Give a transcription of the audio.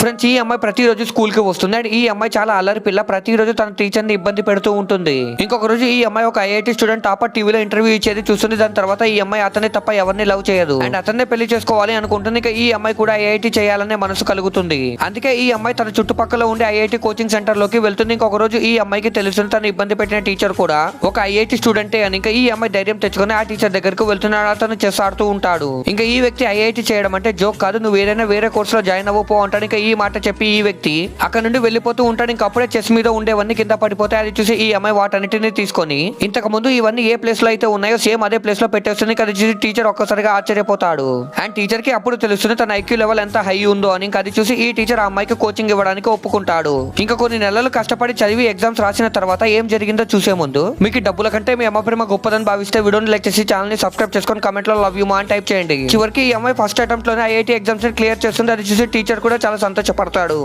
Friends, ఈ అమ్మాయి ప్రతిరోజు స్కూల్ కి వస్తుంది అండ్ ఈ అమ్మాయి చాలా అల్లరి పిల్ల. ప్రతిరోజు తన టీచర్ ని ఇబ్బంది పెడుతూ ఉంటుంది. ఇంకొక రోజు ఈ అమ్మాయి ఒక ఐఐటి స్టూడెంట్ టాపర్ టీవీలో ఇంటర్వ్యూ ఇచ్చేది చూస్తుంది. దాని తర్వాత ఈ అమ్మాయి అతన్ని తప్ప ఎవరిని లవ్ చేయదు అండ్ అతన్నే పెళ్లి చేసుకోవాలి అనుకుంటుంది. ఇక ఈ అమ్మాయి కూడా ఐఐటి చేయాలనే మనసు కలుగుతుంది. అందుకే ఈ అమ్మాయి తన చుట్టుపక్కల ఉండే ఐఐటి కోచింగ్ సెంటర్ లోకి వెళ్తుంది. ఇంకొక రోజు ఈ అమ్మాయికి తెలుస్తుంది తను ఇబ్బంది పెట్టిన టీచర్ కూడా ఒక ఐఐటి స్టూడెంటే అని. ఇంకా ఈ అమ్మాయి ధైర్యం తెచ్చుకుని ఆ టీచర్ దగ్గరకు వెళ్తున్నాడు. అతను చెస్ ఆడుతూ ఉంటాడు. ఇంకా ఈ వ్యక్తి ఐఐటి చేయడం అంటే జోక్ కాదు, నువ్వు ఏదైనా వేరే కోర్సులో జాయిన్ అవ్వపో అంటాడు. ఇంకా ఈ మాట చెప్పి ఈ వ్యక్తి అక్కడ నుండి వెళ్లిపోతూ ఉంటాడు. ఇంకా అప్పుడే చెస్ మీద ఉండేవన్నీ కింద పడిపోతే అది చూసి ఈ అమ్మాయి వాటన్నిటిని తీసుకొని ఇంతకు ముందు ఇవన్నీ ఏ ప్లేస్ లో అయితే ఉన్నాయో సేమ్ అదే ప్లేస్ లో పెట్టేస్తుంది. అది చూసి టీచర్ ఒక్కసారిగా ఆశ్చర్యపోతాడు. అండ్ టీచర్ కి అప్పుడు తెలుస్తుంది తన ఐక్యూ లెవెల్ ఎంత హై ఉందో అని. ఇంకా అది చూసి ఈ టీచర్ ఆ అమ్మాయికి కోచింగ్ ఇవ్వడానికి ఒప్పుకుంటాడు. ఇంకా కొన్ని నెలలు కష్టపడి చదివి ఎగ్జామ్స్ రాసిన తర్వాత ఏం జరిగిందో చూసే ముందు మీకు డబ్బుల కంటే మీ అమ్మ ప్రేమ గొప్పదని భావిస్తే వీడియోని లైక్ చేసి ఛానల్ ని సబ్స్క్రైబ్ చేసుకొని కమెంట్ లో లవ్ యూ మా అని టైప్ చేయండి. చివరికి ఈ అమ్మాయి ఫస్ట్ అటెంప్ట్ లోనే ఐఐటి ఎగ్జామ్స్ క్లియర్ చేస్తుంది. అది చూసి టీచర్ కూడా చాలా సంతోషపడతాడు.